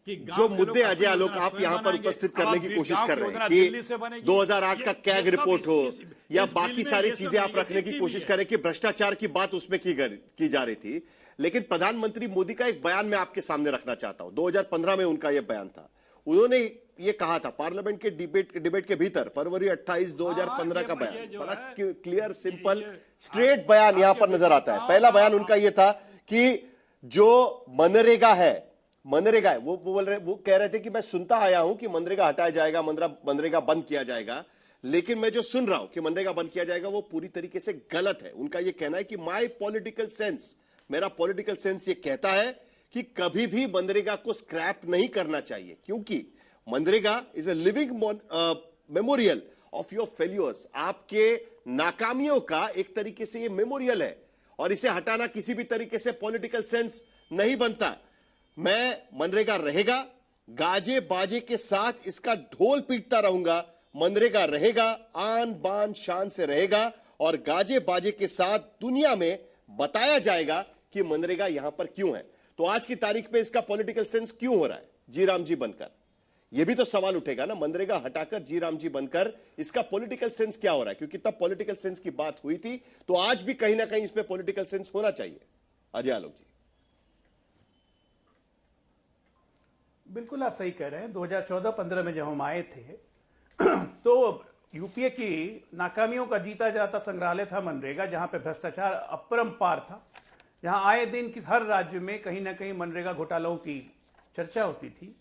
जो मुद्दे अजय आलोक आप यहां पर उपस्थित करने की कोशिश कर रहे हैं कि 2008 का कैग रिपोर्ट हो या बाकी सारी चीजें आप रखने की कोशिश करें कि भ्रष्टाचार की बात उसमें की जा रही थी, लेकिन प्रधानमंत्री मोदी का एक बयान मैं आपके सामने रखना चाहता हूं। 2015 में उनका यह बयान था। उन्होंने ये कहा था पार्लियामेंट के डिबेट के भीतर, फरवरी 28, 2015 का बयान, बड़ा क्लियर, सिंपल, स्ट्रेट बयान यहां पर नजर आता है। पहला बयान उनका यह था कि जो मनरेगा है, वो कह रहे थे कि मैं सुनता आया हूं कि मनरेगा हटाया जाएगा, मनरेगा बंद किया जाएगा, लेकिन मैं जो सुन रहा हूं कि मनरेगा बंद किया जाएगा वो पूरी तरीके से गलत है। उनका यह कहना है कि मेरा पॉलिटिकल सेंस ये कहता है कि कभी भी मनरेगा को स्क्रैप नहीं करना चाहिए, क्योंकि MNREGA is a living memorial of your failures. आपके नाकामियों का एक तरीके से ये मेमोरियल है और इसे हटाना किसी भी तरीके से पॉलिटिकल सेंस नहीं बनता। मनरेगा रहेगा, गाजे बाजे के साथ इसका ढोल पीटता रहूंगा। मनरेगा रहेगा, आन बान शान से रहेगा और गाजे बाजे के साथ दुनिया में बताया जाएगा कि मनरेगा यहां पर क्यों है। तो आज की तारीख में इसका पॉलिटिकल सेंस क्यों हो रहा है जी राम जी बनकर? यह भी तो सवाल उठेगा ना, मनरेगा हटाकर जी राम जी बनकर इसका पॉलिटिकल सेंस क्या हो रहा है? क्योंकि तब पॉलिटिकल सेंस की बात हुई थी, तो आज भी कहीं ना कहीं इसमें पॉलिटिकल सेंस होना चाहिए। अजय आलोक जी। बिल्कुल आप सही कह रहे हैं। 2014-15 में जब हम आए थे तो यूपीए की नाकामियों का जीता जाता संग्रहालय था मनरेगा, जहां पे भ्रष्टाचार अपरंपार था, जहां आए दिन की हर राज्य में कहीं ना कहीं मनरेगा घोटालों की चर्चा होती थी।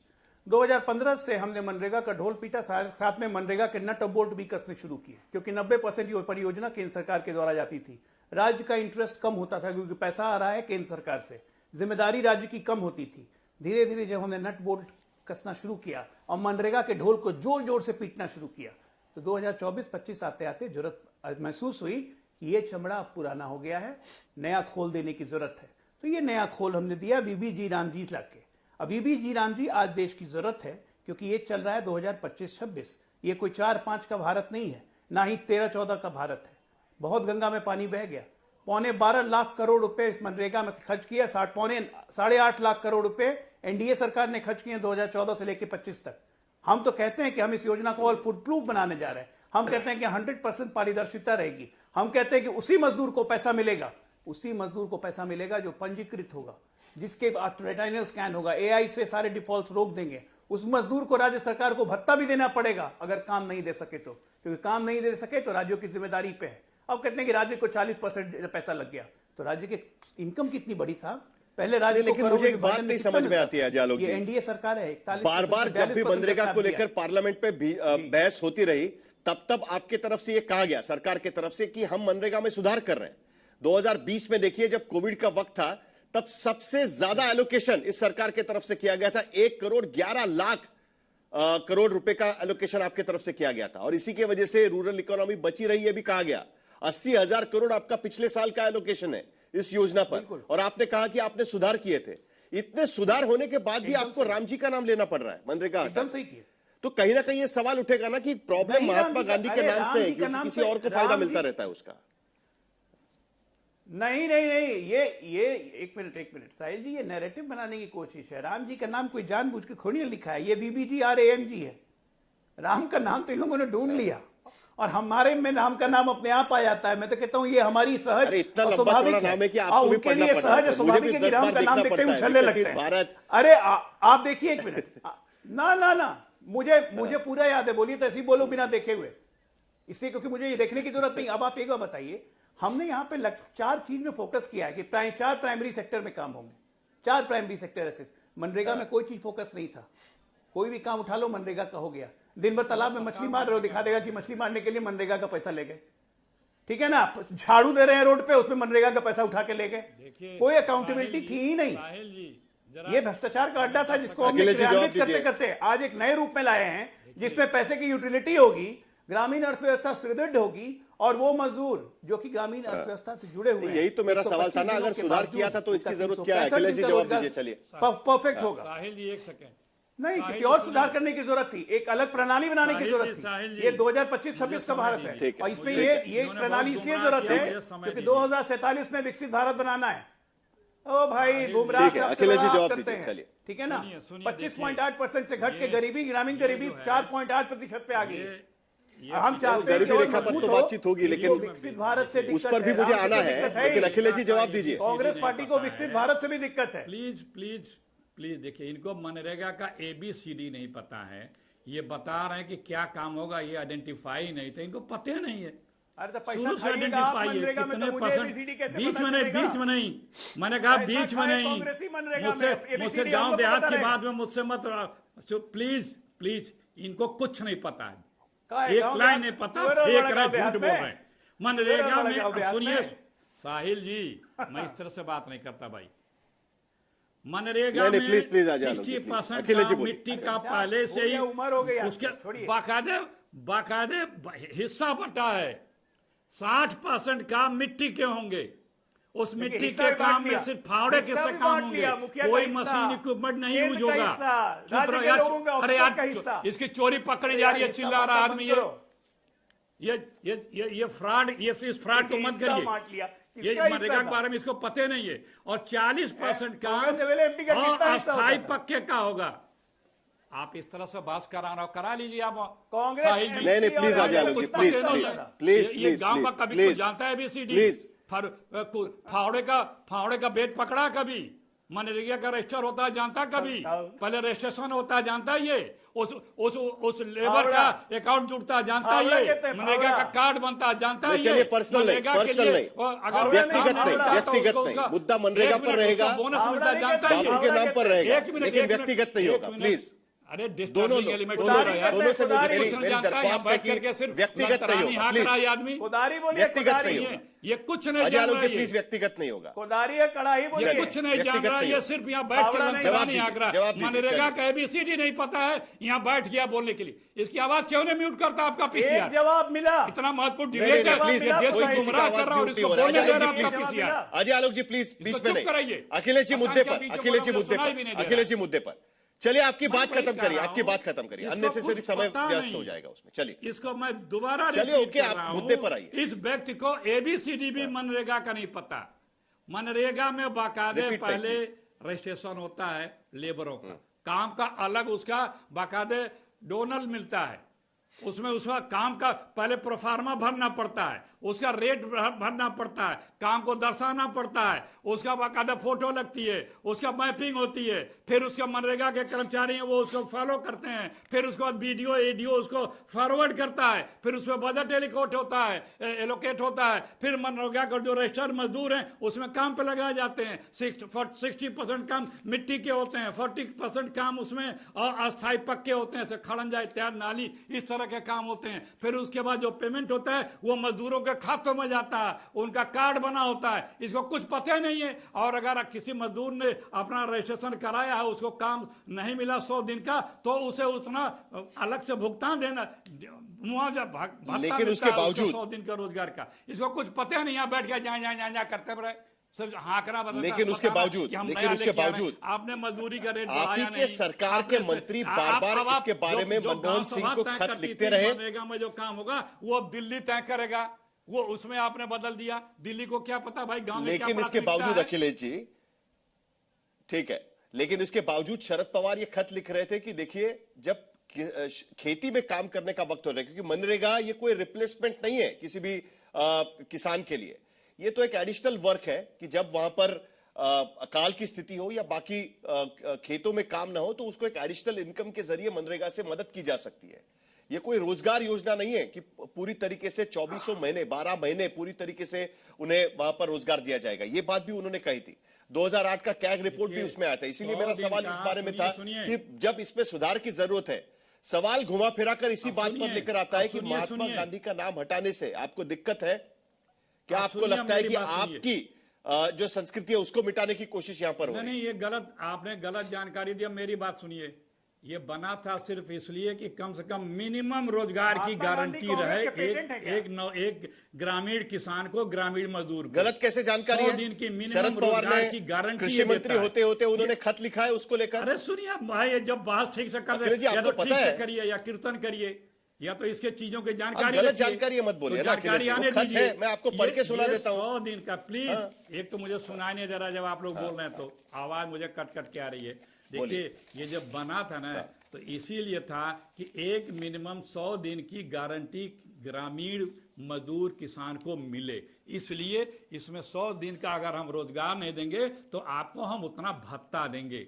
2015 से हमने मनरेगा का ढोल पीटा, साथ में मनरेगा के नट और बोल्ट भी कसने शुरू किए, क्योंकि 90% परियोजना केंद्र सरकार के द्वारा जाती थी। राज्य का इंटरेस्ट कम होता था क्योंकि पैसा आ रहा है केंद्र सरकार से, जिम्मेदारी राज्य की कम होती थी। धीरे धीरे जब हमने नट बोल्ट कसना शुरू किया और मनरेगा के ढोल को जोर जोर से पीटना शुरू किया, तो 2024-25 आते आते जरूरत महसूस हुई कि ये चमड़ा पुराना हो गया है, नया खोल देने की जरूरत है। तो ये नया खोल हमने दिया वीबी जी राम जी लाके। अब वीबी जी राम जी आज देश की जरूरत है, क्योंकि ये चल रहा है 2025-26। ये कोई 4-5 का भारत नहीं है, ना ही 13-14 का भारत है। बहुत गंगा में पानी बह गया। 12.25 लाख करोड़ रुपए इस मनरेगा में खर्च किया, 8.5 लाख करोड़ रुपए एनडीए सरकार ने खर्च किए 2014 से लेकर 25 तक। हम तो कहते हैं कि हम इस योजना को ऑल फूड प्रूफ बनाने जा रहे हैं। हम कहते हैं कि 100% पारदर्शिता रहेगी। हम कहते हैं कि उसी मजदूर को पैसा मिलेगा जो पंजीकृत होगा, जिसके रेटिनल स्कैन होगा, एआई से सारे डिफॉल्ट रोक देंगे। उस मजदूर को राज्य सरकार को भत्ता भी देना पड़ेगा अगर काम नहीं दे सके तो, क्योंकि काम नहीं दे सके तो राज्यों की जिम्मेदारी पे है। अब कहते हैं कि राज्य को 40% पैसा लग गया, तो राज्य की इनकम कितनी बड़ी था पहले राज्य। लेकिन मुझे एक बात नहीं समझ में आती है अजय आलोक जी, एनडीए सरकार है, बार बार जब भी मनरेगा को लेकर पार्लियामेंट पे बहस होती रही, तब आपके तरफ से ये कहा गया, सरकार की तरफ से, कि हम मनरेगा में सुधार कर रहे हैं। 2020 में देखिए, जब कोविड का वक्त था, तब सबसे ज्यादा एलोकेशन इस सरकार की तरफ से किया गया था। 1,11,00,000 करोड़ रुपए का एलोकेशन आपके तरफ से किया गया था, और इसी की वजह से रूरल इकोनॉमी बची रही है भी कहा गया। 80,000 करोड़ आपका पिछले साल का एलोकेशन है इस योजना पर, और आपने कहा कि आपने सुधार किए थे। इतने सुधार होने के बाद भी आपको राम जी का नाम लेना पड़ रहा है मनरेगा। एकदम सही किया। तो कहीं ना कहीं ये सवाल उठेगा ना कि प्रॉब्लम महात्मा गांधी के नाम से है, क्योंकि किसी और को फायदा मिलता रहता है उसका। नहीं, ये एक मिनट साहिल जी, ये नैरेटिव बनाने की कोशिश है। राम जी का नाम कोई जानबूझ के थोड़ी लिखा है, ये VBGRAMG है। राम का नाम तो इन लोगों ने ढूंढ लिया और हमारे में नाम का नाम अपने आप आ जाता है। मैं तो कहता हूं ये हमारी सहज स्वाभाविक है, और उनके लिए सहज स्वाभाविक है कि राम का नाम देखते ही उछलने लगते हैं। अरे आप देखिए, एक मिनट ना, मुझे पूरा याद है, बोलिए तो ऐसे ही बोलो बिना देखे हुए, इसलिए क्योंकि मुझे ये देखने की जरूरत नहीं। अब आप एक बार बताइए, हमने यहां पे 4 चीज में फोकस किया है कि 4 प्राइमरी सेक्टर में काम होंगे। 4 प्राइमरी सेक्टर ऐसे। मनरेगा में कोई चीज फोकस नहीं था, कोई भी काम उठा लो मनरेगा का हो गया। दिन भर तालाब में मछली मार रहे हो, दिखा देगा कि मछली मारने के लिए मनरेगा का पैसा ले गए, ठीक है ना। झाड़ू दे रहे हैं रोड पे, उसमें मनरेगा का पैसा उठा के ले गए। कोई अकाउंटेबिलिटी थी ही नहीं। ये भ्रष्टाचार का अड्डा था जिसको हमने क्रियान्वित करते करते आज एक नए रूप में लाए हैं, जिसमें पैसे की यूटिलिटी होगी, ग्रामीण अर्थव्यवस्था सुदृढ़ होगी, और वो मजदूर जो कि ग्रामीण अर्थव्यवस्था से जुड़े हुए हैं। यही तो मेरा सवाल था ना, अगर सुधार किया था तो इसकी जरूरत क्या है? अखिलेश जी जवाब दीजिए। चलिए, परफेक्ट होगा। साहिल जी एक सेकंड, नहीं, किसी और सुधार करने की जरूरत थी, एक अलग प्रणाली बनाने की जरूरत थी। ये 2025-26 का भारत है, और इसमें ये प्रणाली इसलिए जरूरत है क्योंकि 2047 में विकसित भारत बनाना है, ओ भाई बुमराह ठीक है, साहब अखिलेश जी आप जवाब करते दीजिए, हैं। चलिए। ठीक है ना, सुनिए, 25.8% से घट के ये- गरीबी, ग्रामीण गरीबी जो है, 4.8% पे आ गई है। ये हम चाहते हैं गरीबी कि और रेखा पर मजबूत तो हो, बातचीत होगी, लेकिन वो विकसित भारत से उस दिक्कत पर भी है, मुझे राम से आना तो है, दिक्कत लेकिन ही। अखिलेश जी जवाब दीजिए। कांग्रेस पार्टी को विकसित भारत से भी दिक्कत है। प्लीज प्लीज प्लीज देखिए, इनको मनरेगा का ABCD नहीं पता है। ये बता रहे हैं कि क्या काम होगा, ये आइडेंटिफाई नहीं थे, इनको पते नहीं है। अरे तो पैसा शुरू से खाइएगा आप आइडेंटिफाई है मनरेगा में, कितने तो मुझे परसेंट। ABCD कैसे बीच पता में नहीं, चलेगा? बीच में नहीं, मैंने कहा पैसा बीच में खाए नहीं। कांग्रेसी मनरेगा मुझसे में, ABCD मुझसे हमको गांव पता देहात की रहेगा। बात में मुझसे मत, प्लीज प्लीज, इनको कुछ नहीं पता है, कहाँ है एक गाँव लाइन देहात? नहीं पता, पूरा फेंक बड़ा रहे, गाँव झूठ देहात बोल में? रहे हैं। मनरेगा पूरा बड़ा में गाँव देहात सुनिए में? साहिल जी, मैं इस तरह से बात नहीं करता भाई। मनरेगा नहीं, में प्लीज प्लीज आ जाओ, 60% अखिलेश जी काम बोलिए। मिट्टी का अच्छा, पहले हो से ही गया, उम्र हो गई आपकी, उसके छोड़िए। बाकायदे हिस्सा बटा है। 60% काम मिट्टी के होंगे, उस मिट्टी हिस्सा के भी काम बांट में लिया। सिर्फ फावड़े के हिस्सा से भी काम बांट होंगे, लिया, मुखिया का कोई हिस्सा, मशीन इक्विपमेंट नहीं केंद्र यूज का होगा। हिस्सा, चुप राज्य रहो के यार, लोगों का अरे ऑफिसर्स का यार, हिस्सा। इसकी चोरी पकड़ी जा रही है, चिल्ला रहा आदमी। ये फ्रॉड, ये इस फ्रॉड को मत हिस्सा बांट लिया। करिए। ये किसका हिस्सा मनरेगा के था? बारे में इसको पते नहीं है। और 40% काम कांग्रेस एमएलए एमपी का कितना हिस्सा अस्थायी होता था? पक्के का होगा। आप इस तरह से बात करा लीजिए आप। कांग्रेस साहिल जी, नहीं, प्लीज आ जाओ, कुछ प्लीज पते नहीं है। प्लीज ये गांव का कभी प्लीज कुछ जानता है ABCD? प्लीज। फावड़े का बेट पकड़ा कभी? मनरेगा का रजिस्टर होता है जानता कभी? पहले रजिस्ट्रेशन होता है जानता है ये? उस लेबर का अकाउंट जुड़ता है जानता है ये? मनरेगा का कार्ड बनता है जानता है ये? चलिए, पर्सनल नहीं, पर्सनल नहीं, अगर व्यक्तिगत नहीं, व्यक्तिगत नहीं, मुद्दा मनरेगा पर रहेगा, बोनस मिलता है जानता है बाबू के नाम पर रहेगा, एक मिनट, लेकिन एक मिनट, व्यक्तिगत नहीं एक होगा, मिनट। प्लीज। अरे दोनों डिस्टर्बिंग एलिमेंट दोनों दोनों से मेरी दरख्वास्त है कि व्यक्तिगत नहीं होगा, प्लीज। आदमी कोदारी बोलिए, व्यक्तिगत कोदारी। नहीं होगा। ये कुछ नहीं अजय जान आलोक रहा जी, है प्लीज व्यक्तिगत नहीं होगा। कोदारी है, कड़ाही ये बोलिए। कुछ नहीं जान व्यक्तिगत रहा, नहीं ये होगा। सिर्फ यहाँ बैठ के जवाब लंचरा नहीं दीजिए, आग रहा। जवाब दीजिए, मनरेगा चलिए। का ABCD नहीं पता है, यहाँ बैठ गया बोलने के लिए। इसकी आवाज क्यों नहीं म्यूट करता आपका एक पीसीआर? जवाब मिला। इतना महत्वपूर्ण नहीं, डिबेट नहीं, है, प्लीज, ये देश कोई को किसी का गुमराह आवाज कर रहा है और म्यूट इसको नहीं हो रहा है। बोलने अजय दे आलोक रहा जी, है आपका please. PCR. Ajay Alok ji, please बीच में चुप नहीं। कराइए। अखिलेश जी पता मुद्दे क्या पर, बीच में अखिलेश जी बोला, मुद्दे सुनाई भी नहीं पर, दे अखिलेश रहा। जी मुद्दे पर। चलिए, आपकी मैं बात वही खत्म कह करिए, रहा आपकी हूं। बात खत्म करिए, इसको अननेसेसरी कुछ समय पता व्यस्त नहीं। हो जाएगा उसमें। चलिए, इसको मैं दोबारा चलिए, रिपीट ओके, कर आप रहा मुद्दे हूं। पर आइए। इस व्यक्ति को ABCD भी मनरेगा का नहीं पता। मनरेगा में बाकायदे Repeat टाइप, पहले please। रजिस्ट्रेशन होता है लेबरों का, काम का अलग उसका बाकायदे डोनल मिलता है। उसका काम का पहले प्रोफार्मा भरना पड़ता है, उसका रेट भरना पड़ता है, काम को दर्शाना पड़ता है, उसका बाकायदा फोटो लगती है, उसका मैपिंग होती है, फिर उसका मनरेगा के कर्मचारी हैं वो उसको फॉलो करते हैं, फिर उसके बाद BDO ADO उसको फॉरवर्ड करता है, फिर उसमें बजट एलोकेट होता है, एलोकेट होता है, फिर मनरेगा का जो रजिस्टर्ड मजदूर हैं उसमें काम पे लगाए जाते हैं। 60% काम मिट्टी के होते हैं, 40% काम उसमें अस्थायी पक्के होते हैं, जैसे खड़ंजा इत्यादि नाली, इस तरह के काम होते हैं। फिर उसके बाद जो पेमेंट होता है वो मजदूरों के खातों में जाता है, उनका कार्ड बना होता है, इसको कुछ पता नहीं है। और अगर किसी मजदूर ने अपना रजिस्ट्रेशन कराया है, उसको काम नहीं मिला 100 दिन का, तो उसे उतना अलग से भुगतान देना, मुआवजा लेकिन उसके बावजूद 100 दिन का रोजगार का, इसको कुछ पता नहीं। यहाँ बैठ के जा करते रहे सब हाँकना बदलना। लेकिन उसके बावजूद, आपने मजदूरी का रेट आप ही बढ़ाया के नहीं। सरकार के मंत्री बार-बार इसके बारे में मनमोहन सिंह को खत लिखते रहे। मनरेगा में जो काम होगा वो अब दिल्ली तय करेगा, वो उसमें आपने बदल दिया। दिल्ली को क्या पता भाई गांव में क्या लेकिन इसके बावजूद अखिलेश जी, ठीक है, लेकिन इसके बावजूद शरद पवार ये खत लिख रहे थे कि देखिए, जब खेती में काम करने का वक्त हो रहा है, क्योंकि मनरेगा ये कोई रिप्लेसमेंट नहीं है किसी भी किसान के लिए, ये तो एक एडिशनल वर्क है कि जब वहां पर अकाल की स्थिति हो या बाकी खेतों में काम ना हो, तो उसको एक एडिशनल इनकम के जरिए मनरेगा से मदद की जा सकती है। ये कोई रोजगार योजना नहीं है कि पूरी तरीके से 2400 महीने 12 महीने पूरी तरीके से उन्हें वहां पर रोजगार दिया जाएगा। ये बात भी उन्होंने कही थी। 2008 का कैग रिपोर्ट भी उसमें आया था। इसीलिए मेरा सवाल इस बारे में था कि जब इसमें सुधार की जरूरत है, सवाल घुमा फिरा कर इसी बात पर लेकर आता है कि महात्मा गांधी का नाम हटाने से आपको दिक्कत है। क्या आपको लगता है कि आपकी जो संस्कृति है उसको मिटाने की कोशिश यहां पर हो रही है? नहीं, ये गलत, आपने गलत जानकारी दी। मेरी बात सुनिए, ये बना था सिर्फ इसलिए कि कम से कम मिनिमम रोजगार की गारंटी रहे एक ग्रामीण किसान को, ग्रामीण मजदूर को। गलत कैसे जानकारी है? 100 दिन की मिनिमम शरद पवार रोजगार की ने गारंटी कृषि मंत्री होते होते उन्होंने खत लिखा है उसको लेकर। अरे सुनिए भाई, जब बात ठीक से कर अखिलेश जी, या तो आपको ठीक पता से है? करिए या कीर्तन करिए। या तो इसके चीजों की आप जानकारी गलत रखिए। जानकारी मत बोलिए तो ना, जानकारी अखिलेश जी, आने वो खत दीजिए। है, मैं आपको पढ़ के सुना देता हूं। 100 दिन का प्लीज एक तो मुझे सुनाई नहीं दे रहा जब आप लोग बोल रहे हैं, तो आवाज मुझे कट कट के आ रही है। देखिए ये जब बना था ना, तो इसीलिए था कि एक मिनिमम 100 दिन की गारंटी ग्रामीण मजदूर किसान को मिले, इसलिए इसमें 100 दिन का अगर हम रोजगार नहीं देंगे तो आपको हम उतना भत्ता देंगे।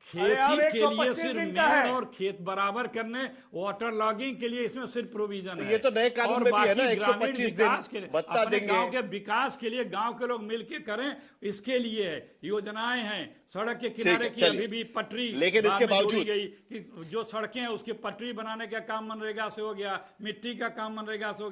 खेती के लिए सिर्फ मेड़ और खेत बराबर करने, वाटर लॉगिंग के लिए इसमें सिर्फ प्रोविजन है। ये तो नए कानून और में भी है ना, बाकी 125 ग्रामीण विकास के दिन लिए, भत्ता अपने देंगे। गांव के विकास के लिए गांव के लोग मिलके करें, इसके लिए है, योजनाएं हैं। सड़क के किनारे की अभी भी पटरी, लेकिन इसके बावजूद गई कि जो सड़कें हैं उसकी पटरी बनाने का काम मनरेगा से हो गया, मिट्टी का काम मनरेगा से हो गया।